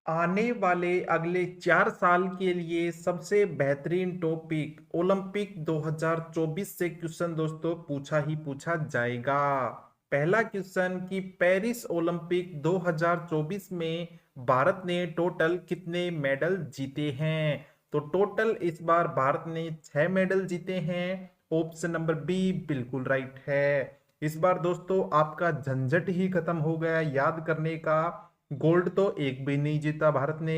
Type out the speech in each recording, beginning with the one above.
आने वाले अगले 4 साल के लिए सबसे बेहतरीन टॉपिक ओलंपिक 2024 से क्वेश्चन दोस्तों पूछा ही पूछा जाएगा। पहला क्वेश्चन कि पेरिस ओलंपिक 2024 में भारत ने टोटल कितने मेडल जीते हैं। तो टोटल इस बार भारत ने 6 मेडल जीते हैं। ऑप्शन नंबर बी बिल्कुल राइट है। इस बार दोस्तों आपका झंझट ही खत्म हो गया याद करने का। गोल्ड तो एक भी नहीं जीता भारत ने,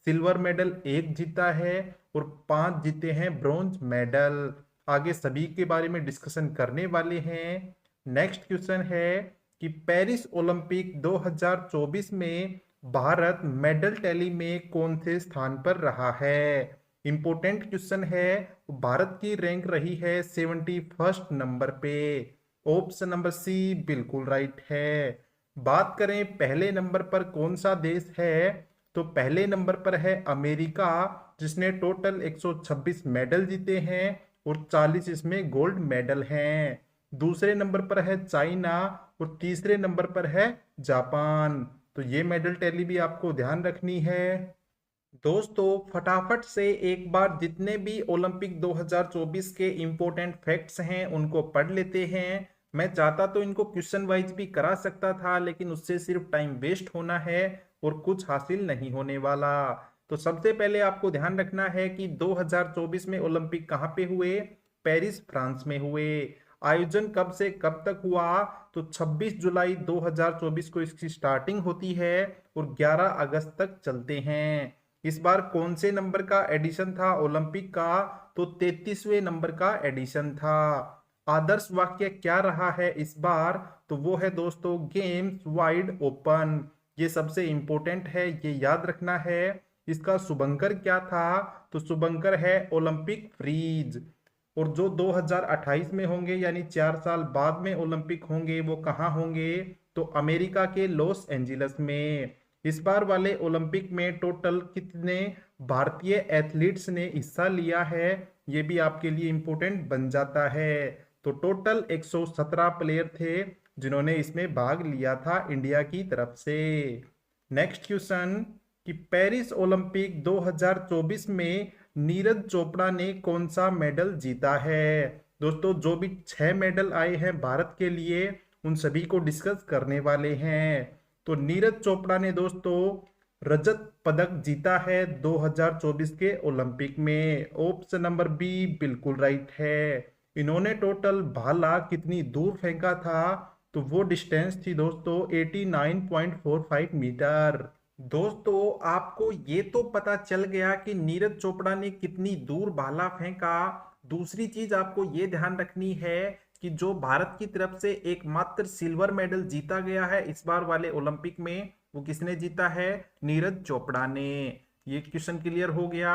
सिल्वर मेडल एक जीता है और 5 जीते हैं ब्रॉन्ज मेडल। आगे सभी के बारे में डिस्कशन करने वाले हैं। नेक्स्ट क्वेश्चन है कि पेरिस ओलंपिक 2024 में भारत मेडल टैली में कौन से स्थान पर रहा है। इंपॉर्टेंट क्वेश्चन है। भारत की रैंक रही है 71st नंबर पे। ऑप्शन नंबर सी बिल्कुल राइट है। बात करें पहले नंबर पर कौन सा देश है, तो पहले नंबर पर है अमेरिका, जिसने टोटल 126 मेडल जीते हैं और 40 इसमें गोल्ड मेडल हैं। दूसरे नंबर पर है चाइना और तीसरे नंबर पर है जापान। तो ये मेडल टैली भी आपको ध्यान रखनी है। दोस्तों फटाफट से एक बार जितने भी ओलंपिक 2024 के इंपॉर्टेंट फैक्ट्स हैं उनको पढ़ लेते हैं। मैं चाहता तो इनको क्वेश्चन वाइज भी करा सकता था, लेकिन उससे सिर्फ टाइम वेस्ट होना है और कुछ हासिल नहीं होने वाला। तो सबसे पहले आपको ध्यान रखना है कि 2024 में ओलंपिक कहाँ पे हुए। पेरिस फ्रांस में हुए। आयोजन कब से कब तक हुआ, तो 26 जुलाई 2024 को इसकी स्टार्टिंग होती है और 11 अगस्त तक चलते हैं। इस बार कौन से नंबर का एडिशन था ओलंपिक का, तो 33वें नंबर का एडिशन था। आदर्श वाक्य क्या रहा है इस बार, तो वो है दोस्तों गेम्स वाइड ओपन। ये सबसे इंपॉर्टेंट है, ये याद रखना है। इसका शुभंकर क्या था, तो शुभंकर है ओलंपिक फ्रीज। और जो 2028 में होंगे यानी 4 साल बाद में ओलंपिक होंगे वो कहाँ होंगे, तो अमेरिका के लॉस एंजिल्स में। इस बार वाले ओलंपिक में टोटल कितने भारतीय एथलीट्स ने हिस्सा लिया है, ये भी आपके लिए इंपॉर्टेंट बन जाता है। तो टोटल 117 प्लेयर थे जिन्होंने इसमें भाग लिया था इंडिया की तरफ से। नेक्स्ट क्वेश्चन कि पेरिस ओलंपिक 2024 में नीरज चोपड़ा ने कौन सा मेडल जीता है। दोस्तों जो भी 6 मेडल आए हैं भारत के लिए उन सभी को डिस्कस करने वाले हैं। तो नीरज चोपड़ा ने दोस्तों रजत पदक जीता है 2024 के ओलंपिक में। ऑप्शन नंबर बी बिल्कुल राइट है। इन्होंने टोटल भाला कितनी दूर फेंका था, तो वो डिस्टेंस थी दोस्तों 89.45 मीटर। दोस्तों आपको ये तो पता चल गया कि नीरज चोपड़ा ने कितनी दूर भाला फेंका। दूसरी चीज आपको ये ध्यान रखनी है कि जो भारत की तरफ से एकमात्र सिल्वर मेडल जीता गया है इस बार वाले ओलंपिक में, वो किसने जीता है, नीरज चोपड़ा ने। ये क्वेश्चन क्लियर हो गया।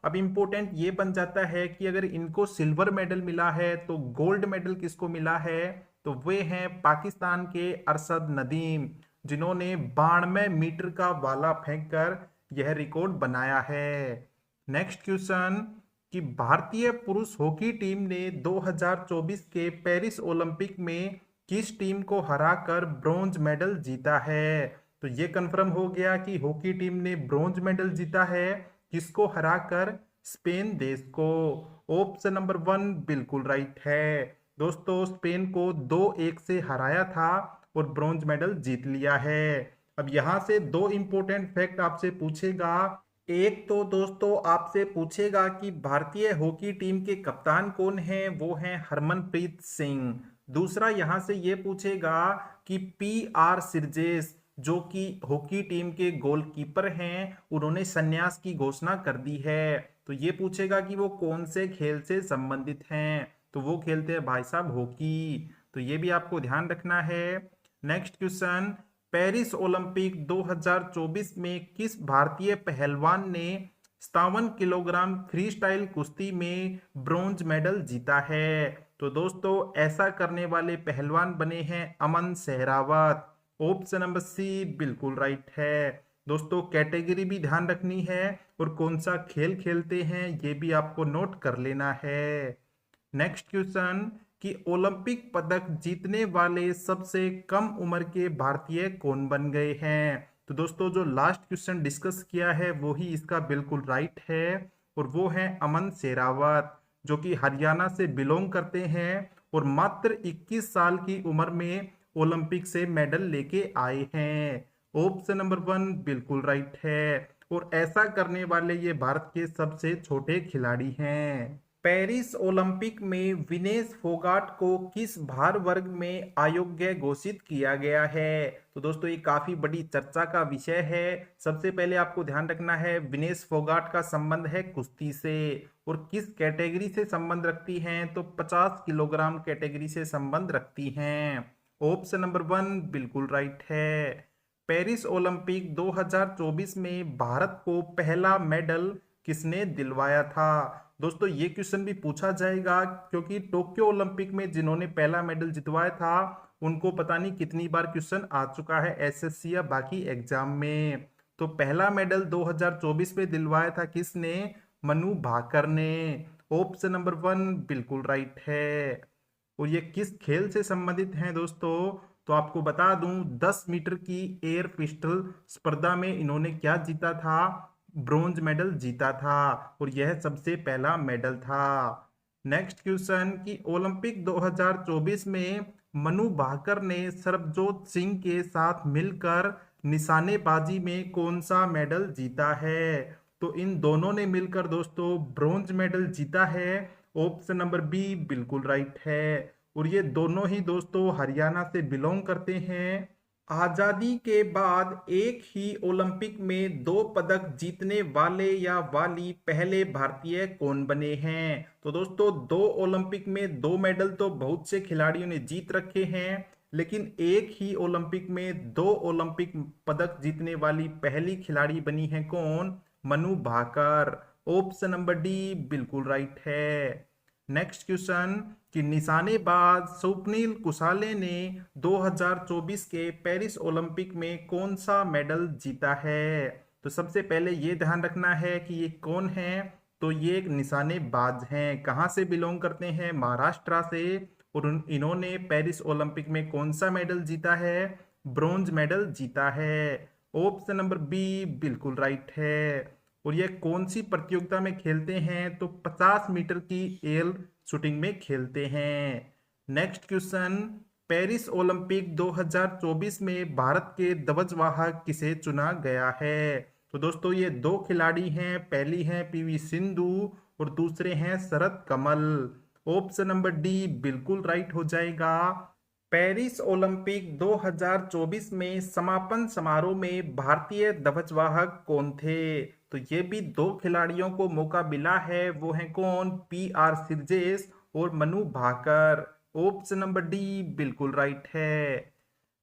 अब इंपॉर्टेंट ये बन जाता है कि अगर इनको सिल्वर मेडल मिला है तो गोल्ड मेडल किसको मिला है, तो वे हैं पाकिस्तान के अरशद नदीम, जिन्होंने 92 मीटर का भाला फेंककर यह रिकॉर्ड बनाया है। नेक्स्ट क्वेश्चन कि भारतीय पुरुष हॉकी टीम ने 2024 के पेरिस ओलंपिक में किस टीम को हराकर ब्रॉन्ज मेडल जीता है। तो ये कंफर्म हो गया कि हॉकी टीम ने ब्रॉन्ज मेडल जीता है। किसको हराकर, स्पेन देश को। ऑप्शन नंबर 1 बिल्कुल राइट है। दोस्तों स्पेन को 2-1 से हराया था और ब्रॉन्ज मेडल जीत लिया है। अब यहां से दो इंपॉर्टेंट फैक्ट आपसे पूछेगा। एक तो दोस्तों आपसे पूछेगा कि भारतीय हॉकी टीम के कप्तान कौन हैं, वो हैं हरमनप्रीत सिंह। दूसरा यहां से ये पूछेगा कि PR सिरजेस जो कि हॉकी टीम के गोलकीपर हैं, उन्होंने संन्यास की घोषणा कर दी है। तो ये पूछेगा कि वो कौन से खेल से संबंधित हैं, तो वो खेलते हैं भाई साहब हॉकी। तो ये भी आपको ध्यान रखना है। नेक्स्ट क्वेश्चन, पेरिस ओलंपिक 2024 में किस भारतीय पहलवान ने 57 किलोग्राम फ्री स्टाइल कुश्ती में ब्रॉन्ज मेडल जीता है। तो दोस्तों ऐसा करने वाले पहलवान बने हैं अमन सहरावत। ऑप्शन नंबर सी बिल्कुल राइट है। दोस्तों कैटेगरी भी ध्यान रखनी है और कौन सा खेल खेलते हैं ये भी आपको नोट कर लेना है। नेक्स्ट क्वेश्चन कि ओलंपिक पदक जीतने वाले सबसे कम उम्र के भारतीय कौन बन गए हैं। तो दोस्तों जो लास्ट क्वेश्चन डिस्कस किया है वो ही इसका बिल्कुल राइट है, और वो है अमन शेरावत, जो कि हरियाणा से बिलोंग करते हैं और मात्र 21 साल की उम्र में ओलंपिक से मेडल लेके आए हैं। ऑप्शन नंबर 1 बिल्कुल राइट है, और ऐसा करने वाले ये भारत के सबसे छोटे खिलाड़ी हैं। पेरिस ओलंपिक में विनेश फोगाट को किस भार वर्ग में अयोग्य घोषित किया गया है? तो दोस्तों ये काफी बड़ी चर्चा का विषय है। सबसे पहले आपको ध्यान रखना है विनेश फोगाट का संबंध है कुश्ती से, और किस कैटेगरी से संबंध रखती हैं? तो 50 किलोग्राम कैटेगरी से संबंध रखती हैं। ऑप्शन नंबर 1 बिल्कुल राइट है। पेरिस ओलंपिक 2024 में भारत को पहला मेडल किसने दिलवाया था? दोस्तों ये क्वेश्चन भी पूछा जाएगा, क्योंकि टोक्यो ओलंपिक में जिन्होंने पहला मेडल जितवाया था उनको पता नहीं कितनी बार क्वेश्चन आ चुका है एसएससी या बाकी एग्जाम में। तो पहला मेडल 2024 में दिलवाया था किसने? मनु भाकर ने। ऑप्शन नंबर 1 बिल्कुल राइट है। और ये किस खेल से संबंधित हैं दोस्तों? तो आपको बता दूं 10 मीटर की एयर पिस्टल स्पर्धा में इन्होंने क्या जीता था? ब्रोंज मेडल जीता था, और यह सबसे पहला मेडल था। नेक्स्ट क्वेश्चन कि ओलंपिक 2024 में मनु भाकर ने सरबजोत सिंह के साथ मिलकर निशानेबाजी में कौन सा मेडल जीता है? तो इन दोनों ने मिलकर दोस्तों ब्रोंज मेडल जीता है। ऑप्शन नंबर बी बिल्कुल राइट है, और ये दोनों ही दोस्तों हरियाणा से बिलोंग करते हैं। आजादी के बाद एक ही ओलंपिक में 2 पदक जीतने वाले या वाली पहले भारतीय कौन बने हैं? तो दोस्तों 2 ओलंपिक में 2 मेडल तो बहुत से खिलाड़ियों ने जीत रखे हैं, लेकिन एक ही ओलंपिक में 2 ओलंपिक पदक जीतने वाली पहली खिलाड़ी बनी है कौन? Manu Bhaker. Option number D बिल्कुल राइट है। नेक्स्ट क्वेश्चन कि निशानेबाज स्वप्निल कुसाले ने 2024 के पेरिस ओलंपिक में कौन सा मेडल जीता है? तो सबसे पहले ये ध्यान रखना है कि ये कौन है। तो ये एक निशानेबाज हैं, कहाँ से बिलोंग करते हैं? महाराष्ट्र से। और इन्होंने पेरिस ओलंपिक में कौन सा मेडल जीता है? ब्रोंज मेडल जीता है। ऑप्शन नंबर बी बिल्कुल राइट है। और ये कौन सी प्रतियोगिता में खेलते हैं? तो 50 मीटर की एयर शूटिंग में खेलते हैं। नेक्स्ट क्वेश्चन पेरिस ओलंपिक 2024 में भारत के ध्वजवाहक किसे चुना गया है? तो दोस्तों ये 2 खिलाड़ी हैं, पहली हैं पीवी सिंधु और दूसरे हैं शरद कमल। ऑप्शन नंबर डी बिल्कुल राइट हो जाएगा। पेरिस ओलंपिक 2024 में समापन समारोह में भारतीय ध्वजवाहक कौन थे? तो ये भी 2 खिलाड़ियों को मौका मिला है, वो हैं कौन? पीआर सिरजेस और Manu Bhaker. Option number D बिल्कुल राइट है।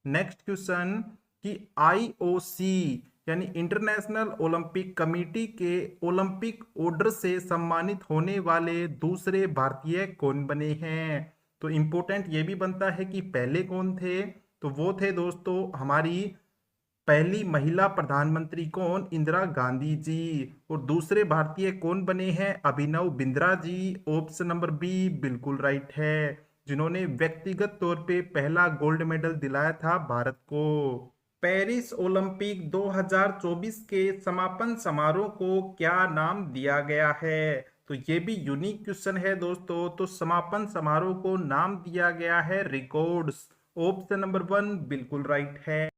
नेक्स्ट क्वेश्चन कि आईओसी यानी इंटरनेशनल ओलंपिक कमेटी के ओलंपिक ऑर्डर से सम्मानित होने वाले दूसरे भारतीय कौन बने हैं? तो इंपॉर्टेंट ये भी बनता है कि पहले कौन थे? तो वो थे दोस्तों हमारी पहली महिला प्रधानमंत्री कौन? इंदिरा गांधी जी। और दूसरे भारतीय कौन बने हैं? Abhinav Bindra ji. Option number B बिल्कुल राइट है, जिन्होंने व्यक्तिगत तौर पे पहला गोल्ड मेडल दिलाया था भारत को। पेरिस ओलंपिक 2024 के समापन समारोह को क्या नाम दिया गया है? तो ये भी यूनिक क्वेश्चन है दोस्तों। तो समापन समारोह को नाम दिया गया है रिकॉर्ड्स। ऑप्शन नंबर 1 बिल्कुल राइट है।